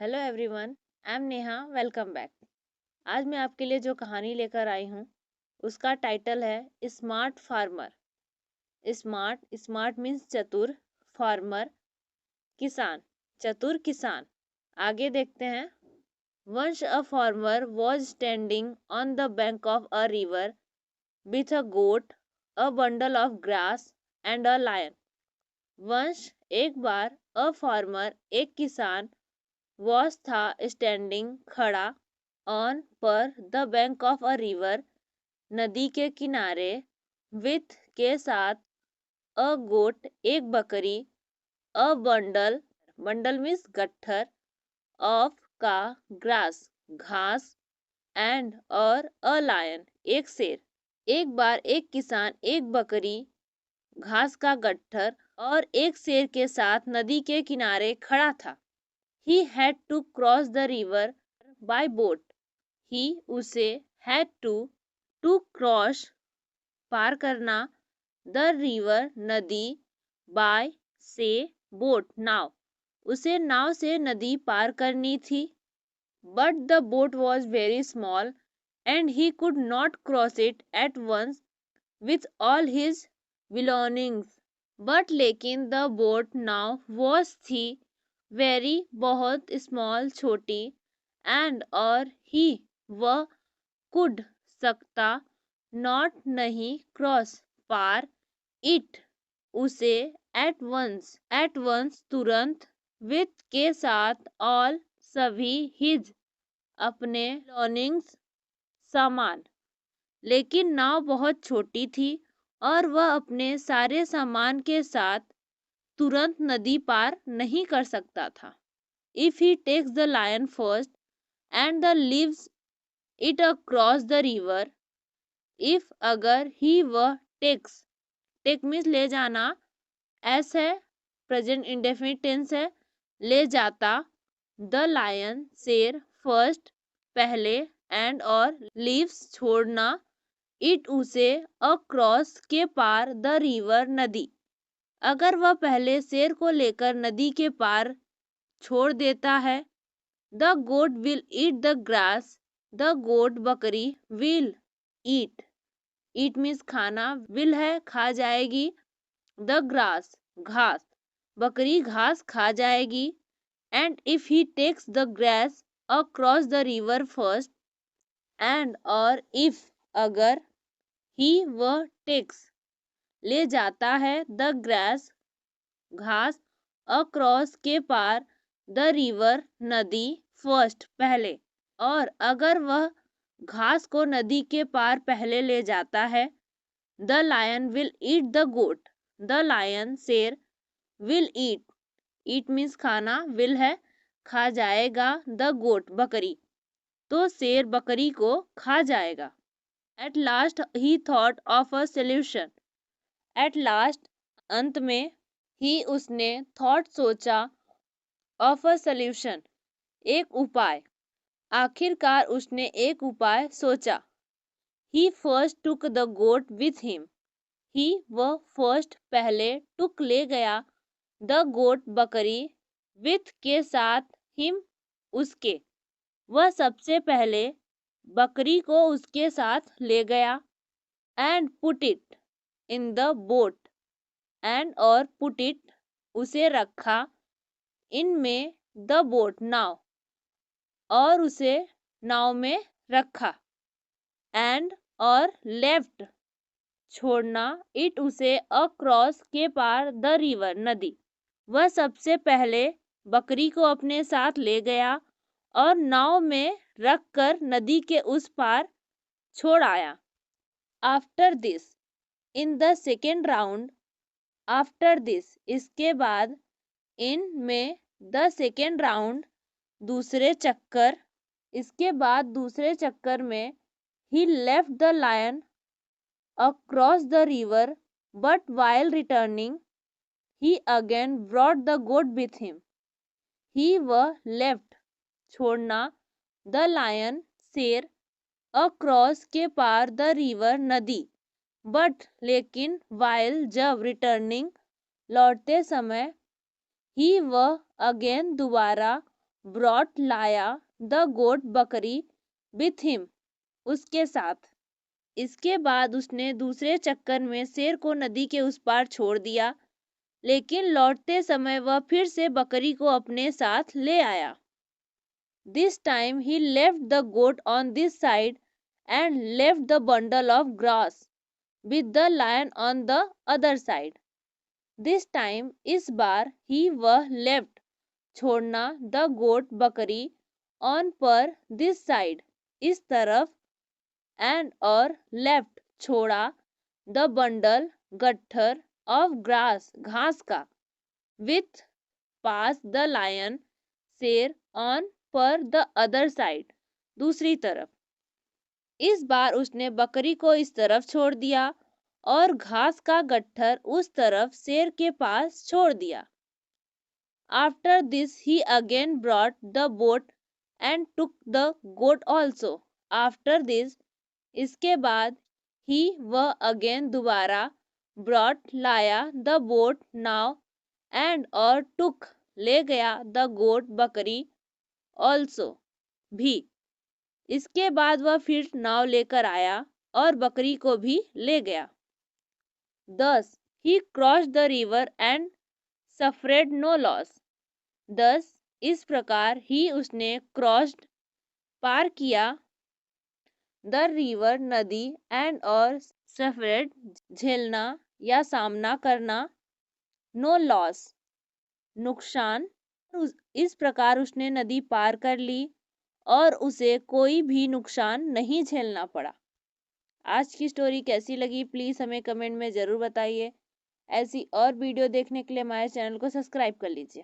Hello everyone, I am Neha. Welcome back. आज मैं आपके लिए जो कहानी लेकर आई हूँ उसका टाइटल है smart farmer. Smart smart means चतुर, फार्मर किसान, चतुर किसान। आगे देखते हैं। Once a farmer was standing on the bank of a river with a goat, a bundle of grass and a lion. Once एक बार, अ फार्मर एक किसान, वॉस था स्टैंडिंग खड़ा, ऑन पर the bank of a river नदी के किनारे, विथ के साथ, अ गोट एक बकरी, अ बंडल बंडल मीन्स गट्ठर, ऑफ का ग्रास घास, एंड और अ लायन एक शेर। एक बार एक किसान एक बकरी, घास का गट्ठर और एक शेर के साथ नदी के किनारे खड़ा था। He had to cross the river by boat. He उसे had to cross पार करना, the river नदी, by से boat नाव, उसे नाव से नदी पार करनी थी। But the boat was very small and he could not cross it at once with all his belongings. But लेकिन the boat नाव was थी वेरी बहुत स्मॉल छोटी, एंड और ही वह कुड सकता, नॉट नहीं, क्रॉस पार, इट उसे, eight once तुरंत, विथ के साथ, ऑल सभी, हिज अपने, लॉनिंग्स सामान। लेकिन नाव बहुत छोटी थी और वह अपने सारे सामान के साथ तुरंत नदी पार नहीं कर सकता था। If he takes the lion first and the leaves it across the river, if अगर he वह take means ले जाना, s है, present indefinite tense है, ले जाता, the lion शेर first पहले, and और leaves छोड़ना, it उसे, across के पार, the river नदी। अगर वह पहले शेर को लेकर नदी के पार छोड़ देता है, the goat will eat the grass, the goat बकरी, विल ईट मीन्स खाना, विल है खा जाएगी, द ग्रास घास, बकरी घास खा जाएगी। And if he takes the grass across the river first, and और इफ अगर, ही वह टेक्स ले जाता है, द ग्रास घास, अक्रॉस के पार, द रिवर नदी, फर्स्ट पहले, और अगर वह घास को नदी के पार पहले ले जाता है, the lion will eat the goat, the lion शेर, विल ईट मीन्स खाना, विल है खा जाएगा, द गोट बकरी, तो शेर बकरी को खा जाएगा। At last he thought of a solution, at last अंत में, ही उसने, थॉट सोचा, ऑफ अ सोल्यूशन एक उपाय, आखिरकार उसने एक उपाय सोचा। He first took the goat with him, he वह फर्स्ट पहले, टुक ले गया, द गोट बकरी, विथ के साथ, हिम उसके, वह सबसे पहले बकरी को उसके साथ ले गया। And put it in the boat, and और पुट इट उसे रखा, इनमें, द बोट नाव, और उसे नाव में रखा, एंड और लेफ्ट छोड़ना, इट उसे, अक्रॉस के पार, द रिवर नदी, वह सबसे पहले बकरी को अपने साथ ले गया और नाव में रखकर नदी के उस पार छोड़ आया। After this, in the second round, after this इसके बाद, इन में, द सेकेंड राउंड दूसरे चक्कर, इसके बाद दूसरे चक्कर में, he left the lion across the river, but while returning he again brought the goat with him, he वह लेफ्ट छोड़ना, द लायन शेर, अक्रॉस के पार, द रिवर नदी, बट लेकिन, वाइल जब, रिटर्निंग लौटते समय, ही वह अगेन दोबारा, ब्रॉट लाया द गोट बकरी विथ हिम, उसके साथ। इसके बाद उसने दूसरे चक्कर में शेर को नदी के उस पार छोड़ दिया, लेकिन लौटते समय वह फिर से बकरी को अपने साथ ले आया। This time he left the goat on this side and left the bundle of grass with the lion on the other side. This time, इस बार he वह left छोड़ना the goat बकरी on पर this side इस तरफ and और left छोड़ा the bundle गट्ठर of grass घास का with पास the lion शेर on पर द अदर साइड दूसरी तरफ। इस बार उसने बकरी को इस तरफ छोड़ दिया और घास का गट्ठर उस तरफ शेर के पास छोड़ दिया। After this he again brought the boat and took the goat also. After this इसके बाद ही वह अगेन दोबारा ब्रॉट लाया द बोट नाव एंड और टुक ले गया द गोट बकरी ऑल्सो भी। इसके बाद वह फिर नाव लेकर आया और बकरी को भी ले गया। Thus he crossed the river and suffered no loss. Thus इस प्रकार ही उसने crossed पार किया the river नदी and और suffered झेलना या सामना करना no loss नुकसान। इस प्रकार उसने नदी पार कर ली और उसे कोई भी नुकसान नहीं झेलना पड़ा। आज की स्टोरी कैसी लगी प्लीज़ हमें कमेंट में ज़रूर बताइए। ऐसी और वीडियो देखने के लिए हमारे चैनल को सब्सक्राइब कर लीजिए।